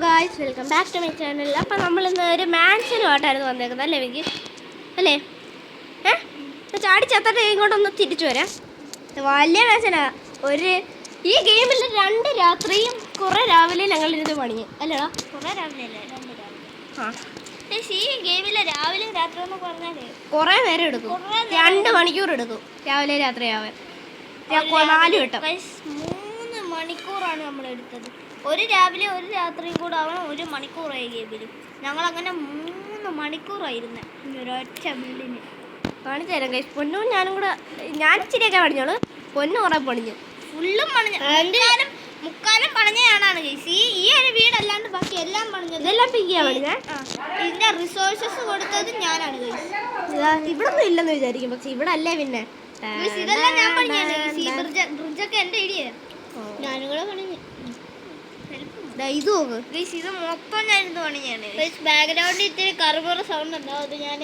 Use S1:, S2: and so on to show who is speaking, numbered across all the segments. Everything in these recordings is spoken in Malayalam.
S1: Guys welcome back to my channel. അപ്പം നമ്മളിന്ന് ഒരു മാൻഷനുമായിട്ടായിരുന്നു വന്നേക്കുന്നത് അല്ലേ വിക്കി? അല്ലേ ചാടി ചത്തട്ട് ഇങ്ങോട്ടൊന്ന് തിരിച്ചു വരാം. വലിയ മാൻഷനാ. ഈ ഗെയിമിൽ 2 രാത്രിയും കുറേ രാവിലെ ഞങ്ങളിരുന്ന് പണിയും അല്ലേടാ?
S2: കുറേ രാവിലെ അല്ലേ? 2 രാവിലെ.
S1: ആ
S2: ഈ ഗെയിമിൽ രാവിലെ രാത്രി എന്ന് പറഞ്ഞാൽ
S1: കുറേ നേരം എടുക്കും. 2 മണിക്കൂർ എടുക്കും രാവിലെ രാത്രി ആവാൻ. 4 വട്ടം
S2: 3 മണിക്കൂറാണ് നമ്മൾ എടുത്തത്. ഒരു രാവിലെ ഒരു രാത്രിയും കൂടെ ആവണം 1 മണിക്കൂറായി ഗെയിമിൽ. ഞങ്ങളങ്ങനെ 3 മണിക്കൂറായിരുന്നു ഒരൊറ്റ ബിൽഡിന്.
S1: കാണിച്ചു തരാം ഗൈസ്. പൊന്നും ഞാനും കൂടെ ഞാൻ ഇച്ചിരിയൊക്കെ പണിഞ്ഞോളൂ. പൊന്നു കുറേ പണിഞ്ഞു.
S2: ഫുള്ളും പണിഞ്ഞു. മുക്കാലും പണിഞ്ഞാണ് ഗൈസ്. ഈ ഒരു വീടല്ലാണ്ട് ബാക്കി എല്ലാം പണിഞ്ഞത്.
S1: ഇതെല്ലാം പിക്കിയാണ് പണിഞ്ഞേ.
S2: ഇതിന്റെ റിസോഴ്സസ് കൊടുത്തത് ഞാനാണ് ഗൈസ്.
S1: ഇവിടെ ഒന്നും ഇല്ലെന്ന് വിചാരിക്കും, പക്ഷെ ഇവിടെ അല്ലേ പിന്നെ.
S2: ഇതെല്ലാം ഞാൻ പണിഞ്ഞാണ്. ഈ ബ്രിഡ്ജൊക്കെ എൻ്റെ ഐഡിയ. ഞാനും കൂടെ പണിഞ്ഞു.
S1: ഇത് നോക്ക്
S2: ഗൈസ്, ഇത് മൊത്തം ഞാനിന്ന് പണിഞ്ഞാണ്. ബാക്ക്ഗ്രൗണ്ടിൽ ഇത്തിരി കറുമുറ സൗണ്ട് ഉണ്ടോ? അത് ഞാൻ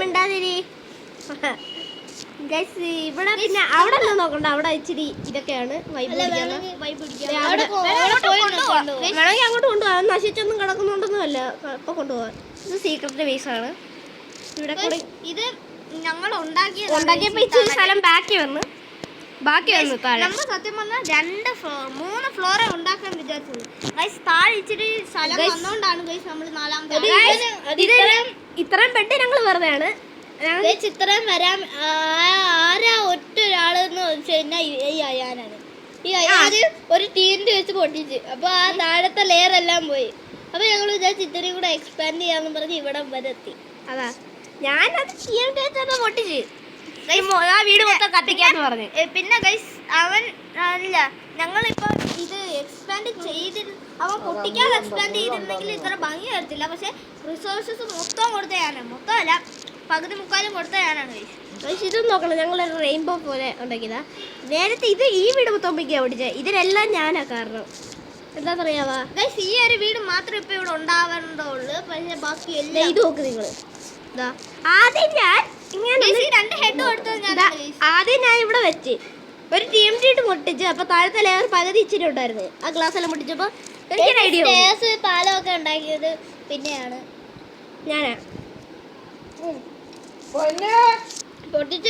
S1: മിണ്ടാതിരി ഗൈസ്. ഇവിടെ പിന്നെ അവിടെ ഒന്നും നോക്കണ്ട. അവിടെ ഇച്ചിരി ഇതൊക്കെയാണ് വേണമെങ്കിൽ അങ്ങോട്ട് കൊണ്ടുപോകാം. നശിച്ചൊന്നും കിടക്കുന്നുണ്ടൊന്നും അല്ല. ഇപ്പൊ കൊണ്ടുപോകാം. ഇത് സീക്രട്ട് ബേസ് ആണ്. ഇവിടെ കൂടെ
S2: ഇത് ഞങ്ങൾ
S1: ഉണ്ടാക്കിയപ്പോ ഇച്ചിരി സ്ഥലം ബാക്കി വന്നു താഴെ.
S2: നമ്മൾ സത്യം പറഞ്ഞാൽ 2 ഫ്ലോർ 3 ഫ്ലോറെ ഉണ്ടാക്കാൻ വിചാരിച്ചത്. ഗൈസ് താഴെ ഇച്ചിരി സ്ഥലം വന്നോണ്ടാണ് ഗൈസ് നമ്മൾ 4ാമത്തെ.
S1: ഇത്രയും പെട്ട് ഞങ്ങൾ വെറുതെയാണ്
S2: ഇത്രയും വരാൻ ആരാ ഒരാളെന്ന് വെച്ച് കഴിഞ്ഞാൽ ഈ അയാനാണ്. ഈ അയാന് ഒരു ടീൻ്റെ വെച്ച് പൊട്ടിച്ച്. അപ്പോൾ ആ താഴത്തെ ലെയർ എല്ലാം പോയി. അപ്പോൾ ഞങ്ങൾ വിചാരിച്ച് ഇത്രയും കൂടെ എക്സ്പാൻഡ് ചെയ്യാന്ന് പറഞ്ഞ് ഇവിടെ വരെ എത്തി.
S1: അതാ ഞാനത് ടീം പൊട്ടിച്ച് ആ വീട് മൊത്തം കത്തിക്കാന്ന് പറഞ്ഞു.
S2: പിന്നെ ഗൈസ് അവൻ അല്ല, ഞങ്ങളിപ്പോൾ ഇത് എക്സ്പാൻഡ് ചെയ്തിട്ട് അവൻ പൊട്ടിക്കാതെ എക്സ്പാൻഡ് ചെയ്തിരുന്നെങ്കിൽ ഇത്ര ഭംഗി വരത്തില്ല. പക്ഷെ റിസോഴ്സസ് മൊത്തം കൊടുത്ത ഞാനാണ്. മൊത്തമല്ല, പകുതി മുക്കാലും കൊടുത്ത ഞാനാണ് ഗൈസ്.
S1: പക്ഷെ ഇതൊന്നും നോക്കണം. ഞങ്ങളൊരു റെയിൻബോ പോലെ ഉണ്ടാക്കിയതാ. നേരത്തെ ഈ വീട് മൊത്തം പിടിക്കാൻ പിടിച്ചത്. ഇതിനെല്ലാം ഞാനാ കാരണം. എന്താ പറയാവാ
S2: ഗൈസ്, ഈ ഒരു വീട് മാത്രം ഇപ്പം ഇവിടെ ഉണ്ടാവേണ്ടതുള്ളൂ. പക്ഷെ ബാക്കി എല്ലാം
S1: ഇത് നോക്ക് നിങ്ങൾ. ആദ്യം ഞാൻ ഇങ്ങനെ
S2: 2 ഹെഡ് കൊടുത്തത്
S1: ആദ്യം ഞാൻ ഇവിടെ വെച്ച് ഒരു ടീം ടീട്ട് പൊട്ടിച്ച്. അപ്പൊ താഴത്തെ ലെയർ പകുതി ഇച്ചിരി ഉണ്ടായിരുന്നു. ആ ഗ്ലാസ് എല്ലാം പൊട്ടിച്ചപ്പോ എനിക്കൊരു ഐഡിയ.
S2: പാലമൊക്കെ ഉണ്ടാക്കിയത് പിന്നെയാണ്
S1: ഞാനാ.
S2: പൊട്ടിച്ച്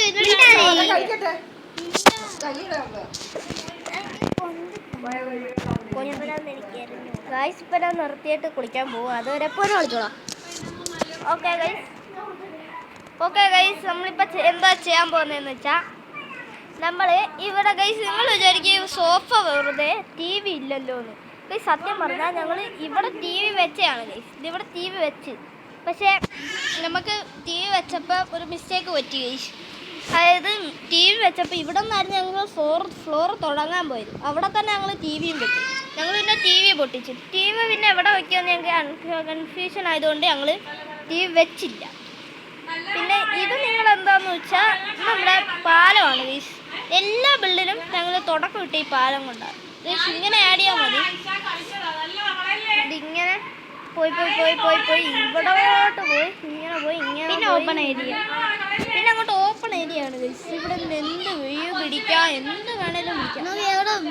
S1: ഗൈസ് ഇപ്പം ഞാൻ നിർത്തിയിട്ട് കുളിക്കാൻ പോകും. അതുവരെ എപ്പോഴും കളിച്ചോളാം.
S2: ഓക്കെ ഗൈസ് നമ്മളിപ്പോൾ എന്താ ചെയ്യാൻ പോകുന്നതെന്ന് വെച്ചാൽ, നമ്മൾ ഇവിടെ ഗൈസ് നിങ്ങൾ വിചാരിക്കും സോഫ വെറുതെ TV ഇല്ലല്ലോ എന്ന്. ഗൈസ് സത്യം പറഞ്ഞാൽ ഞങ്ങൾ ഇവിടെ TV വെച്ചതാണ് ഗൈസ്. ഇതിവിടെ TV വെച്ച്, പക്ഷേ നമുക്ക് TV വെച്ചപ്പോൾ ഒരു മിസ്റ്റേക്ക് പറ്റി ഗൈസ്. അതായത് TV വെച്ചപ്പോൾ ഇവിടെ നിന്നായിരുന്നു ഞങ്ങൾ ഫ്ലോർ തുടങ്ങാൻ പോയത്. അവിടെ തന്നെ ഞങ്ങൾ TVയും വെച്ചു. ഞങ്ങൾ പിന്നെ TV പൊട്ടിച്ചു. TV പിന്നെ എവിടെ വയ്ക്കുമെന്ന് ഞങ്ങൾക്ക് കൺഫ്യൂഷൻ ആയതുകൊണ്ട് ഞങ്ങൾ TV വെച്ചില്ല. പിന്നെ ഇത് നിങ്ങൾ എന്താണെന്ന് വെച്ചാൽ നമ്മുടെ പാലമാണ് ഗൈസ്. എല്ലാ ബിൽഡിനും ഞങ്ങൾ തുടക്കം ഇട്ട് ഈ പാലം കൊണ്ടാണ് ഗൈസ്. ഇങ്ങനെ ആഡ് ചെയ്യാൻ മതി. ഇതിങ്ങനെ പോയി ഇവിടോട്ട് പോയി ഇങ്ങനെ പിന്നെ ഓപ്പൺ ഏരിയ. പിന്നെ അങ്ങോട്ട് ഓപ്പൺ ഏരിയ ആണ് ഗൈസ്. ഇവിടെ എന്ത് വ്യൂ പിടിക്കാം, എന്ത് വേണേലും പിടിക്കാം.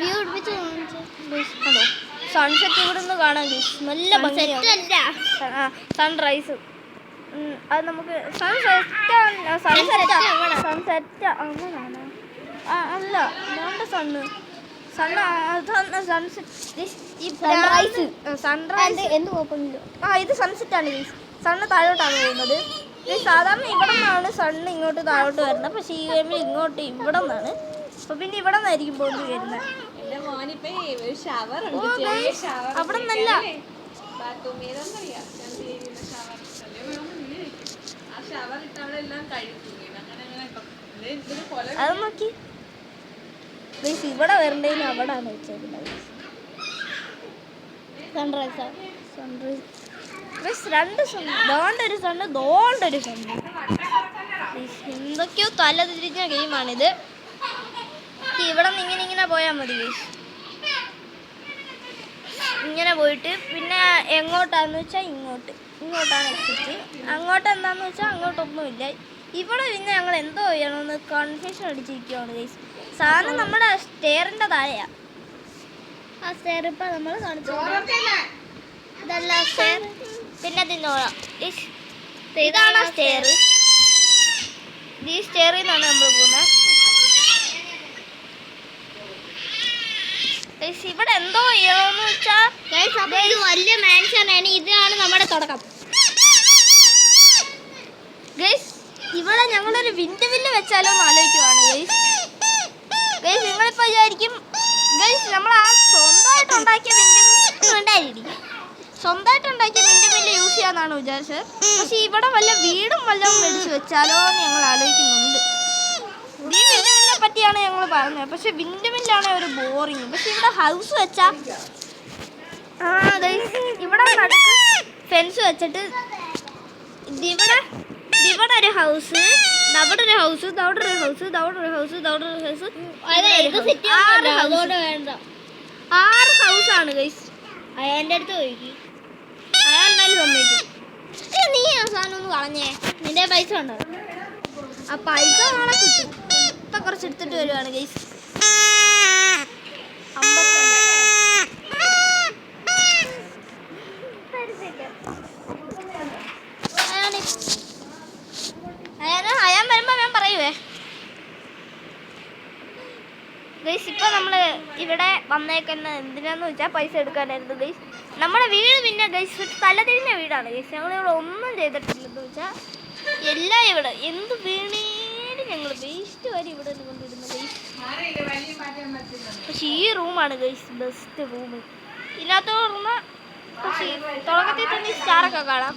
S2: വ്യൂ പിടിപ്പിച്ച് കണ്ടോ? സൺസെറ്റ് ഇവിടെ നിന്ന് കാണാം ഗൈസ്. നല്ല ഭംഗിയാണ്. സൺറൈസ് അത് നമുക്ക് സൺസെറ്റ് അങ്ങനെയാണ്. അല്ല നമ്മുടെ സൺറൈസ് എന്ത് കുഴപ്പമില്ല. ഇത് സൺസെറ്റ് ആണ് ഗൈസ്. സണ്ണ് താഴോട്ടാണ് പോകുന്നത്. സാധാരണ ഇവിടെ നിന്നാണ് സണ്ണ് ഇങ്ങോട്ട് താഴോട്ട് വരുന്നത്. പക്ഷേ ഈ ഗെയിമിൽ ഇങ്ങോട്ട് ഇവിടെ നിന്നാണ്. അപ്പോൾ പിന്നെ ഇവിടെ നിന്നായിരിക്കും പോകുന്നത് വരുന്നത്. അവിടെ നിന്നല്ല, അത് നോക്കി ഇവിടെ വരണ്ടേന്ന് അവിടാണ് വെച്ചേക്കുന്നത്. സൺറൈസ് 2 ദോണ്ടൊരു സണ്ണ് എന്തൊക്കെയോ തല തിരിഞ്ഞ ഗെയിമാണിത്. ഇവിടെ നിന്ന് ഇങ്ങനെ പോയാൽ മതി ഗൈസ്. ഇങ്ങനെ പോയിട്ട് പിന്നെ എങ്ങോട്ടാന്ന് വെച്ചാൽ ഇങ്ങോട്ടാണ് എക്സിറ്റ്. അങ്ങോട്ട് എന്താണെന്ന് വെച്ചാൽ അങ്ങോട്ടൊന്നുമില്ല. ഇവിടെ പിന്നെ ഞങ്ങൾ എന്തോ ചെയ്യണമെന്ന് കൺഫ്യൂഷൻ അടിച്ചിരിക്കുകയാണ് ഗൈസ്. സാധനം നമ്മുടെ സ്റ്റെയറിന്റെ താഴെയാ. ആ സ്റ്റെയർ ഇപ്പൊ നമ്മൾ കാണിച്ചു. ഇതല്ല സ്റ്റെയർ. പിന്നെ തിന്നോളാം. ഇതാണ് സ്റ്റെയർ. ഈ സ്റ്റെയറിൽ നിന്നാണ് നമ്മൾ പോകുന്നത്. ഇവിടെ എന്തോ ചെയ്യണമെന്ന് വെച്ചാ
S1: വലിയ മാൻഷനാണ്. ഇതാണ് നമ്മുടെ തുടക്കം.
S2: ഗൈസ് ഇവിടെ ഞങ്ങളൊരു വിൻഡ് മില്ല് വെച്ചാലോ എന്ന് ആലോചിക്കുവാണ് ഗൈസ്. ഗൈസ് നിങ്ങളിപ്പോ വിചാരിക്കും ഗൈസ് നമ്മൾ ആ സ്വന്തമായിട്ട് ഉണ്ടാക്കിയ വിൻഡ് മില്ല് യൂസ് ചെയ്യാന്നാണ് വിചാരിച്ചത്. പക്ഷെ ഇവിടെ വല്ല വീടും വല്ലതും മേടിച്ച് വെച്ചാലോ എന്ന് ഞങ്ങൾ ആലോചിക്കുന്നുണ്ട്. ഈ വിൻഡ് മില്ലിനെ പറ്റിയാണ് ഞങ്ങൾ പറഞ്ഞത്. പക്ഷെ വിൻഡ് മില്ലാണ് ഒരു ബോറിങ്. പക്ഷെ ഇവിടെ ഹൗസ് വെച്ചാ ഇവിടെ നടുക്ക് ഫെൻസ് വെച്ചിട്ട് ഇവിടെ ഒരു ഹൗസ്, അവിടെ ഒരു ഹൗസ്, അവിടെ ഒരു ഹൗസ്, അവിടെ ഒരു ഹൗസ്, അവിടെ ഒരു ഹൗസ്, 6 ഹൗസാണ് ഗൈസ്.
S1: അയാളുടെ അടുത്ത് ചോദിക്കും.
S2: അയാൾ എന്തായാലും സമ്മതിക്കും.
S1: നീ ആ സാധനം ഒന്ന് കളഞ്ഞേ. നിന്റെ പൈസ ഉണ്ടോ?
S2: ആ പൈസ നാളെ കിട്ടും. ഇപ്പൊ കുറച്ച് എടുത്തിട്ട് വരുവാണ് ഗൈസ്. 50 അയാൻ വരുമ്പോ ഞാൻ പറയുവേ ഗൈസ്. ഇപ്പൊ നമ്മള് ഇവിടെ വന്നേക്കുന്ന എന്തിനാന്ന് വെച്ചാൽ പൈസ എടുക്കാനായിരുന്നു ഗൈസ്. നമ്മുടെ വീട് പിന്നെ ഗൈസ് തലതിരിഞ്ഞ വീടാണ് ഗൈസ്. ഞങ്ങളിവിടെ ഒന്നും ചെയ്തിട്ടില്ലെന്ന് വെച്ചാൽ എല്ലാം ഇവിടെ എന്ത് വീണേലും ഞങ്ങൾ വേസ്റ്റ് വരെ ഇവിടെ കൊണ്ടിരുന്നു ഗൈസ്. പക്ഷെ ഈ റൂമാണ് ഗൈസ് ബെസ്റ്റ് റൂം. ഇതിനകത്ത് റൂമ് പക്ഷേ തുടക്കത്തിൽ തന്നെ സ്റ്റാറൊക്കെ കാണാം.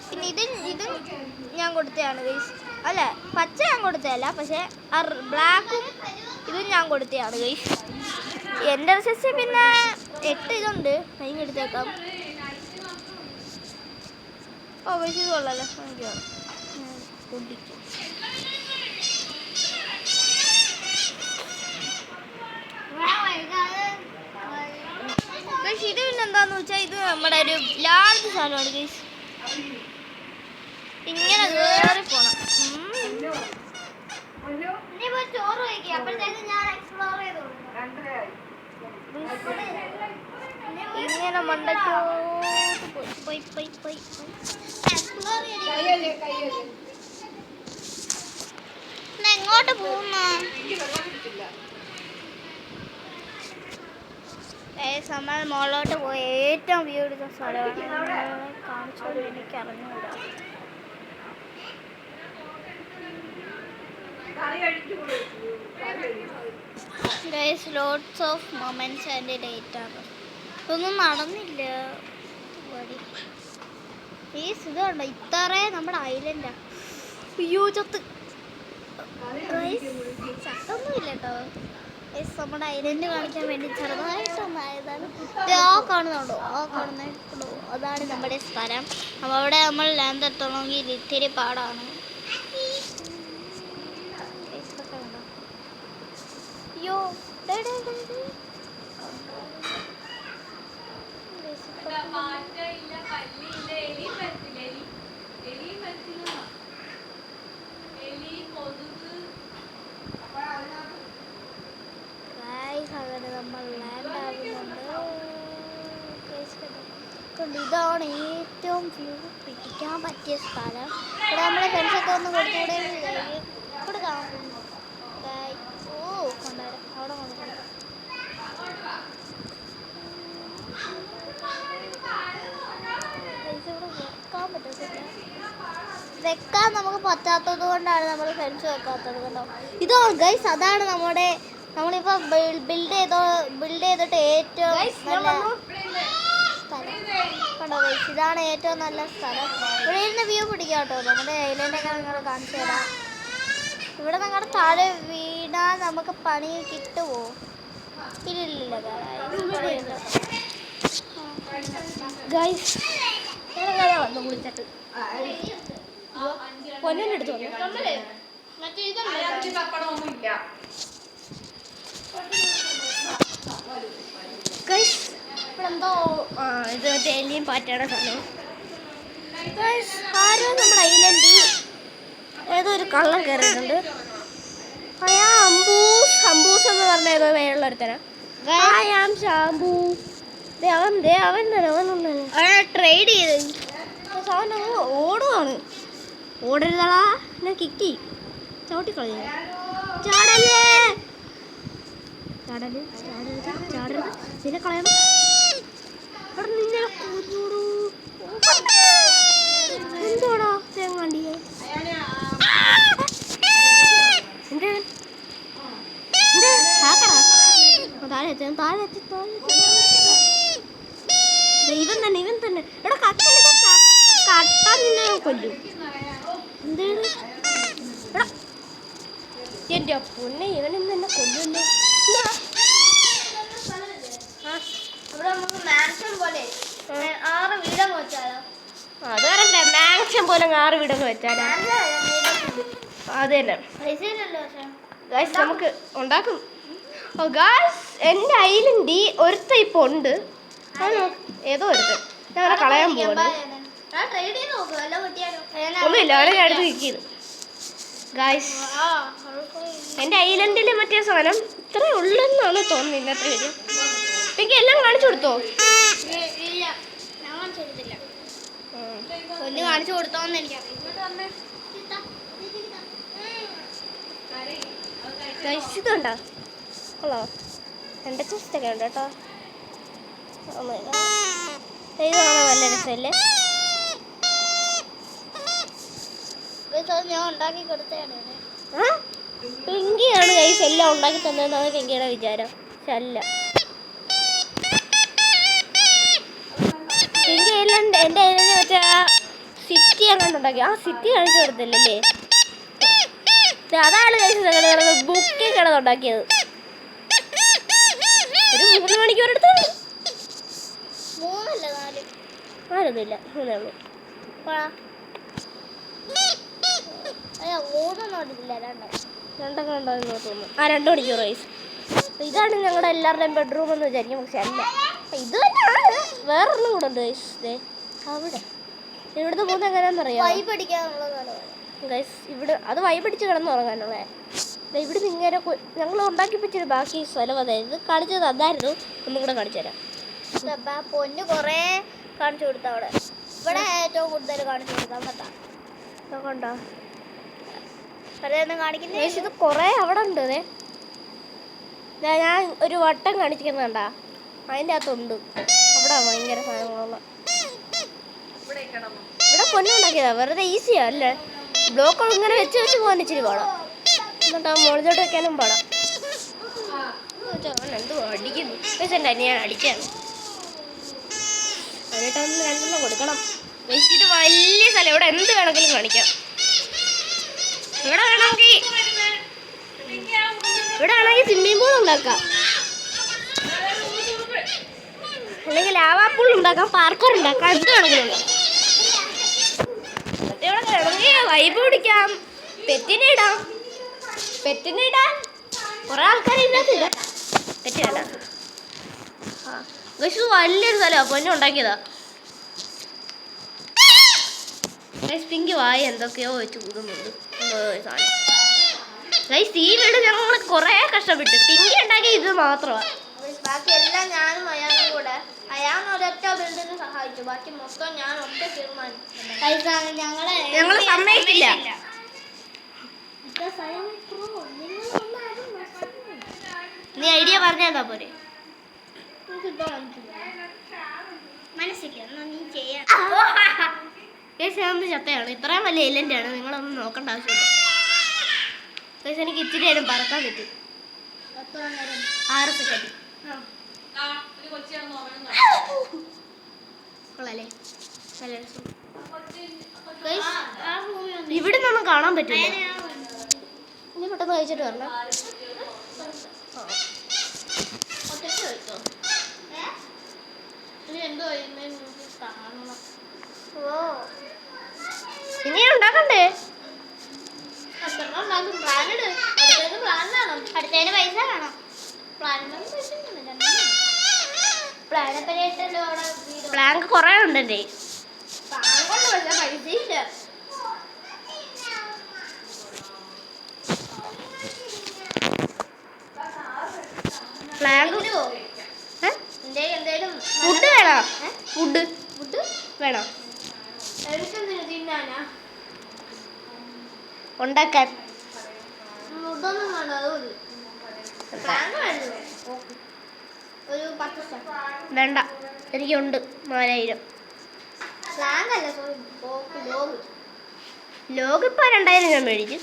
S2: പിന്നെ ഇത് ഞാൻ കൊടുത്തതാണ് ഗൈസ്. അല്ല പച്ച ഞാൻ കൊടുത്തതല്ല, പക്ഷെ ബ്ലാക്കും ഇതും ഞാൻ കൊടുത്തതാണ് ഗൈസ്. എൻ്റെ റിസർച്ച് പിന്നെ 8 ഇതുണ്ട്. അതിന് എടുത്തേക്കാം. ഓ ഗൈസ് ഇത് കൊള്ളാലോ. എനിക്ക് കുടിക്കും. ഗൈസ് ഇത് പിന്നെ എന്താന്ന് വെച്ചാൽ ഇത് നമ്മുടെ ഒരു ലാർജ് സാധനമാണ് ഗൈസ്. ഇങ്ങനെ കയറി പോണം.
S1: ചോറ് കഴിക്കുക. അപ്പോഴത്തേക്ക് ഞാൻ എക്സ്പ്ലോർ ചെയ്തോളൂ.
S2: ഇങ്ങനെ മണ്ടത്തോട്ട് പോയി
S1: എങ്ങോട്ട് പോകുന്നു?
S2: നമ്മൾ മുകളിലോട്ട് പോയി ഏറ്റവും വ്യൂ എടുത്ത സ്ഥലമാണ്. കാണിച്ചോളൂ, എനിക്ക് അറിഞ്ഞുകൂടാ. Guys lots of moments and date ആണ്. ഇതൊന്നും നടന്നില്ല. ഈ ഇതുണ്ടോ ഇത്രേ നമ്മുടെ ഐലൻഡാ. അയ്യോ ചത്തൊന്നുമില്ല കേട്ടോ. നമ്മുടെ ഐലൻഡ് കാണിക്കാൻ വേണ്ടി ചെറുതായിട്ടൊന്നായതാണ്. ആ കാണുന്നുണ്ടോ? ആ കാണുന്നുണ്ടോ? അതാണ് നമ്മുടെ സ്ഥലം. അപ്പോൾ അവിടെ നമ്മൾ ലാൻഡ് എത്തണമെങ്കിൽ ഇത്തിരി പാടാണ്. അയ്യോ അങ്ങനെ നമ്മൾ ലാൻഡ് ആകുന്നുണ്ട്. ഇതാണ് ഏറ്റവും വ്യൂ പിടിക്കാൻ പറ്റിയ സ്ഥലം. ഇവിടെ നമ്മളെ ഫ്രണ്ട്സൊക്കെ ഒന്ന് കൊടുത്തുകൂടെ ഇവിടെ കാണുന്നു. ഓ കൊണ്ടുവരാം. അവിടെ കൊണ്ടുവരാം. വെക്കാൻ പറ്റത്തില്ല. വെക്കാൻ നമുക്ക് പറ്റാത്തത് കൊണ്ടാണ് നമ്മൾ ഫ്രണ്ട്സ് വെക്കാത്തത് കേട്ടോ. ഇതോ ഗൈസ് അതാണ് നമ്മളിപ്പോ ബിൽഡ് ചെയ്തിട്ട് ഏറ്റവും നല്ല സ്ഥലം കണ്ടോ ഗൈസ്. ഇതാണ് ഏറ്റവും നല്ല സ്ഥലം. ഇവിടെ ഇരുന്ന് വ്യൂ പിടിക്കാം കേട്ടോ. നമ്മുടെ ഐലൻഡൊക്കെ നിങ്ങൾ കാണിച്ചു തരാം. ഇവിടെ നിങ്ങളുടെ താഴെ വീണാൽ നമുക്ക് പണി കിട്ടുമോ? ഇല്ലില്ല ഗൈസ്. വന്നു കുളിച്ചിട്ട് പൊന്നിൻ്റെ അടുത്ത് വന്നു. മറ്റേ ഗൈസ് ഇവിടെ എന്തോ ഇത് മറ്റേ എലിയും പാറ്റയുടെ സ്ഥലം. ആരോ നമ്മുടെ ഐലൻഡിൽ ഏതോ ഒരു കള്ളം കയറിയിട്ടുണ്ട്.
S1: ഉള്ള ഒരുത്തനാ. I am shampoo. അവൻ
S2: ട്രേഡ് ചെയ്ത്
S1: അവൻ ഓടുവാണ്. ഓടരുതടാ, എന്നെ കിക്കി ചവിട്ടിക്കളഞ്ഞു. ചാടല്ലേ, ചാടരുത്, ചാടരുത്, നിന്നെ കളയണം. അവിടെ നിന്നെ കൊന്നോടൂ. എന്തോടാ തേങ്ങാണ്ടിയെ? എന്ത് ഹാക്കടാ? താഴെ ഇവൻ തന്നെ. എടാ കട്ടാ നിന്നെ കൊല്ലും. എന്തേത്? എടാ എൻ്റെ പൊന്നെ, ഇവനിന്ന് എന്നെ കൊല്ലുമല്ലോ.
S2: അവിടെ നമുക്ക് മാൻഷൻ പോലെ 6 വീടങ്ങ് വെച്ചാലോ?
S1: അത് പറഞ്ഞ മാക്സിം പോലെ 6 വീടൊക്കെ വെച്ചാലാ? അത് തന്നെ ഗായ്സ്, നമുക്ക് ഉണ്ടാക്കും. ഗായ്സ്, എൻ്റെ ഐലൻഡ് ഒരുത്ത ഇപ്പൊ ഉണ്ട്. ഏതോ ഒരുത്തൻ ഞാൻ അവനെ കളയാൻ പോകുന്നു. ഒന്നുമില്ല, അവനെ ഞാൻ അടുത്ത് കിക്കിയത്. ഗായ്സ്, എൻ്റെ ഐലൻഡിൽ മറ്റേ സാധനം ഇത്രേ ഉള്ളെന്നാണ് തോന്നുന്നത്. ഇന്നത്തെ വീഡിയോ എനിക്ക് എല്ലാം കാണിച്ചു കൊടുത്തോ?
S2: കാണിച്ചു കൊടുത്തോന്ന് എനിക്കറിയാം.
S1: ഇതുണ്ടോ? കൊള്ളോ, എൻ്റെ ചെസ്റ്റൊക്കെ ഉണ്ട് കേട്ടോ. ഇത് കാണാൻ നല്ല രസമല്ലേ?
S2: ഞാൻ ഉണ്ടാക്കി കൊടുത്തതാണ്.
S1: പിങ്കിയാണ് ഗൈസ് എല്ലാം ഉണ്ടാക്കി തന്നതെന്നാണ് പിങ്കിയുടെ വിചാരം. പക്ഷെ അല്ല, പിങ്കി ഐലൻഡ് എൻ്റെ ഐലൻഡ് മറ്റേ സിറ്റി അങ്ങോട്ട് ഉണ്ടാക്കി. ആ സിറ്റി കാണിച്ചു കൊടുത്തില്ലല്ലേ? അതാണ് ഗൈസ് ബുക്കിൽ കിടന്നുണ്ടാക്കിയത്. ഒരു 3 മണിക്കൂറെടുത്ത്.
S2: 3 അല്ല 4.
S1: 4 ഒന്നുമില്ല, 3 ഉള്ളൂ.
S2: 3 എടുത്തില്ല,
S1: 2 ഉണ്ടായിരുന്നു തോന്നുന്നു. 2 മണിക്കൂർ ഗൈസ്. ഇതാണ് ഞങ്ങളുടെ എല്ലാവരുടെയും ബെഡ്റൂം എന്ന് വിചാരിക്കും, പക്ഷെ അല്ല, ഇത് തന്നെയാണ്. വേറൊന്നും കൂടെ ഉണ്ട് ഗൈസ്. അവിടെ ഇവിടുത്തെ പോകുന്നത് എങ്ങനെയാണെന്നറിയാം ഗൈസ്. ഇവിടെ അത് വൈപിടിച്ച് കിടന്നുറങ്ങാനുള്ള. ഇവിടെ ഇങ്ങനെ ഞങ്ങൾ ഉണ്ടാക്കി വെച്ചൊരു ബാക്കി സ്ഥലം അതായത് കാണിച്ചു തന്നായിരുന്നു. ഒന്നും കൂടെ കാണിച്ചു തരാം.
S2: പൊന്ന് കുറേ കാണിച്ചു കൊടുത്ത അവിടെ. ഇവിടെ ഏറ്റവും കൂടുതൽ കാണിച്ചു കൊടുക്കാൻ പറ്റാം.
S1: കണ്ടോ?
S2: കാണിക്കുന്നത്
S1: ഇത് കുറേ അവിടെ ഉണ്ട്. ഞാൻ ഒരു വട്ടം കാണിച്ചിരിക്കുന്നുണ്ടാ, അതിൻ്റെ അകത്തുണ്ട്. അവിടെ ഭയങ്കര സാധനങ്ങളുള്ള. ഇവിടെ പൊന്നുണ്ടാക്കിയതാ, വെറുതെ ഈസിയാ അല്ലേ? ബ്ലോക്ക് ഇങ്ങനെ വെച്ച് പോകാൻ ഇച്ചിരി പാടാം. എന്നിട്ട് ആ മുകളിലോട്ട് വെക്കാനും പാടാം. എന്തോ അടിക്കുന്നു എൻ്റെ അനിയൻ അടിക്കാണ്. അതിനായിട്ടൊന്ന് 2 കൊടുക്കണം. വെച്ചിട്ട് വലിയ സ്ഥലം, ഇവിടെ എന്ത് വേണമെങ്കിലും കാണിക്കാം. ഇവിടെ വേണമെങ്കിൽ സ്വിമ്മിംഗ് പൂൾ ഉണ്ടാക്കാം, അല്ലെങ്കിൽ ലാവാ പൂൾ ഉണ്ടാക്കാം, പാർക്കർ ഉണ്ടാക്കാം, എന്ത് വേണമെങ്കിലും ഉണ്ടാക്കാം. ഇവിടെ വേണമെങ്കിൽ വൈബ് പിടിക്കാം, പെറ്റിനെ ഇടാം. കുറെ ആൾക്കാർ ഇതിനകത്തില്ല. പെറ്റിനല്ല. പക്ഷെ വലിയൊരു സ്ഥലമാണ്, പൊന്നെ ഉണ്ടാക്കിയതാ. പിങ്കി വായ എന്തൊക്കെയോ വെച്ച് കൂടുന്നുണ്ട്. സാധനം ഗൈസ്, ഈ വീട് ഞങ്ങൾ കുറേ കഷ്ടപ്പെട്ടു. പിങ്കി ഉണ്ടാക്കി ഇത് മാത്രമാണ്.
S2: ബാക്കി എല്ലാം ഞാനും അയാളും കൂടെ. അയാൾ ഒരൊറ്റ ബിൽഡിന് സഹായിച്ചു, ബാക്കി മൊത്തം ഞാൻ ഒറ്റ തീരുമാനിച്ചു.
S1: ഞങ്ങൾ സമ്മതിക്കില്ല. നീ ഐഡിയ പറഞ്ഞാ പോരെ?
S2: മനസ്സിലാക്കി നീ ചെയ്യാം.
S1: ചത്തയാണ്. ഇത്രയും വലിയ ഐലൻഡാണ്, നിങ്ങളൊന്നും നോക്കേണ്ട ആവശ്യമില്ല. എനിക്ക് ഇച്ചിരി നേരം പറക്കാൻ പറ്റും. 6 സെക്കൻഡ്. കൊള്ളാല്ലേ? നല്ല രസം. ഇവിടെ നിന്നൊന്നും കാണാൻ പറ്റില്ല. ഇനി പെട്ടെന്ന് കഴിച്ചിട്ട് വരണം. ഇനി ഉണ്ടാക്കണ്ടേ?
S2: അടുത്തതിന് പൈസ വേണം.
S1: പ്ലാൻ കുറേ ഉണ്ടല്ലേ?
S2: പൈസ ഇല്ല.
S1: ഫ്ലാഗ്
S2: എന്തേലും
S1: ഫുഡ് വേണോ? ഫുഡ്
S2: ഫുഡ്
S1: വേണോ
S2: എനിക്കെന്തിനു തിന്നാനാ?
S1: ഉണ്ടാക്കാൻ?
S2: ഫുഡൊന്നും വേണ്ട, അത് മതി. ഫ്ലാഗ് വേണ്ടല്ലോ. ഒരു 10
S1: വേണ്ട, എനിക്കുണ്ട് 4000.
S2: ഫ്ലാഗ് അല്ല, സോറി, ലോഗ്.
S1: ലോഗ് ഇപ്പോൾ 2000 ഞാൻ മേടിച്ചു.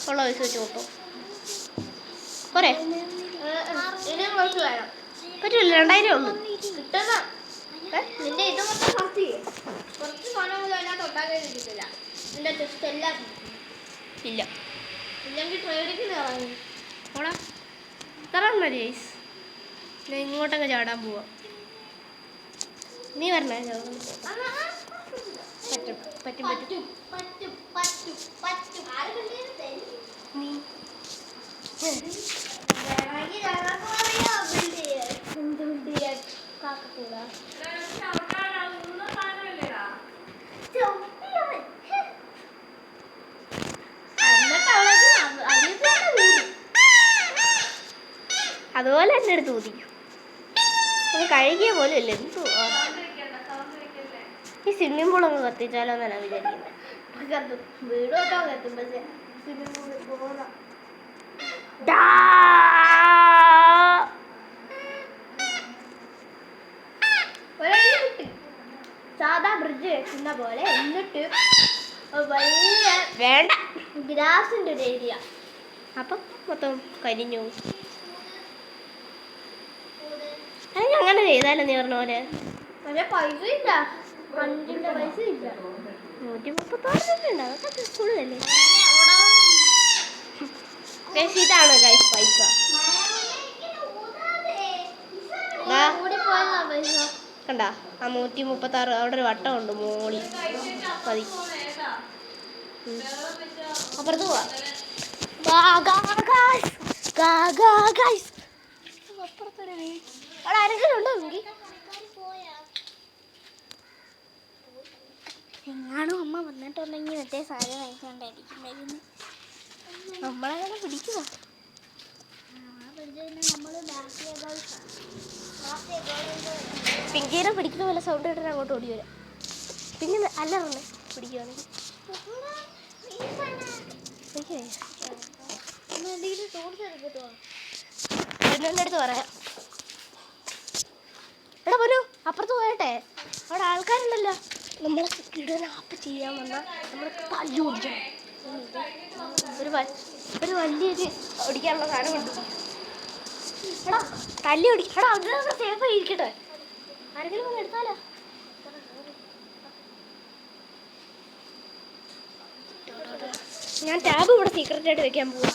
S1: ഉള്ള പൈസ വെച്ച് കൂട്ടും പോരെ?
S2: ഇതിന് കുറച്ച് വേണം.
S1: പറ്റില്ല, 2000 ഉള്ളൂ.
S2: കിട്ടുന്ന നിന്റെ ഇത് മൊത്തം കുറച്ച് കുറച്ച് സാധനം പോലും അതിനകത്ത് ഉണ്ടാക്കാൻ കിട്ടില്ല. നിന്റെ ടെസ്റ്റ് എല്ലാം
S1: ഇല്ല.
S2: ഇല്ലെങ്കിൽ ട്രേഡിങ് ഇറങ്ങി
S1: ഓടാ ഇത്ര മതി ഗൈസ്. ഞാൻ ഇങ്ങോട്ടങ്ങ് ചാടാൻ പോവാ. നീ പറഞ്ഞ പറ്റും പറ്റും പറ്റും.
S2: പറ്റും പറ്റും പറ്റും.
S1: നീ അതുപോലെ എൻ്റെ അടുത്ത് ഊതിക്കും. അത് കഴുകിയ പോലും ഇല്ല. എന്തു ഈ സ്വിമ്മിംഗ് പൂൾ അങ്ങ് കത്തിച്ചാലോ എന്നാണ് വിചാരിക്കുന്നത്.
S2: വീട് വെക്കാൻ കത്തും, പക്ഷേ സ്വിമ്മിംഗ് പൂളിൽ പോകാം. സാധാ ബ്രിഡ്ജ് വെക്കുന്ന പോലെ, എന്നിട്ട് വലിയ
S1: വേണ്ട,
S2: ഗ്രാസിന്റെ ഒരു ഏരിയ.
S1: അപ്പം മൊത്തം കരിഞ്ഞു. അങ്ങനെ ചെയ്താലോ നീ പറഞ്ഞ പോലെ?
S2: പക്ഷേ പൈസ ഇല്ല, വണ്ടിന്റെ പൈസ ഇല്ല.
S1: 136 ഉണ്ട്. അതൊക്കെ കൂടുതലല്ലേ? ഇതാണ് ഗൈസ് പൈസ. കണ്ട ആ 136. അവിടെ ഒരു വട്ടമുണ്ട് മോളി. മതി, അപ്പുറത്ത് പോവാ. അവിടെ ആരെങ്കിലും ഉണ്ടോ?
S2: എങ്ങാണോ അമ്മ വന്നിട്ടുണ്ടെങ്കിൽ മറ്റേ സാധനം വാങ്ങിക്കൊണ്ടായിരിക്കും.
S1: നമ്മളങ്ങനെ പിടിക്കുക. പിങ്കീനെ പിടിക്കുന്ന പോലെ സൗണ്ട് കേട്ടിട്ട് അങ്ങോട്ട് ഓടി വരാം. പിന്നെ അല്ലറല്ലേ പിടിക്കുവാണെങ്കിൽ എൻ്റെ അടുത്ത് പറയാം. എടാ പോരൂ, അപ്പുറത്ത് പോയട്ടെ. അവിടെ ആൾക്കാരുണ്ടല്ലോ. നമ്മളെ കിടനാപ്പ് ചെയ്യാൻ വന്നാൽ നമ്മൾ തല്ലു ഓടിക്കണം. ഒരു വലിയൊരു ഓടിക്കാനുള്ള സാധനം ഉണ്ട്. എടാ തല്ലി ഓടിക്കണം. എടാ അത് നമ്മൾ സേഫായി ഇരിക്കട്ടെ. ആരെങ്കിലും ഒന്ന് എടുത്താലോ? ഞാൻ ടാബ് ഇവിടെ സീക്രട്ടായിട്ട് വെക്കാൻ പോവാം.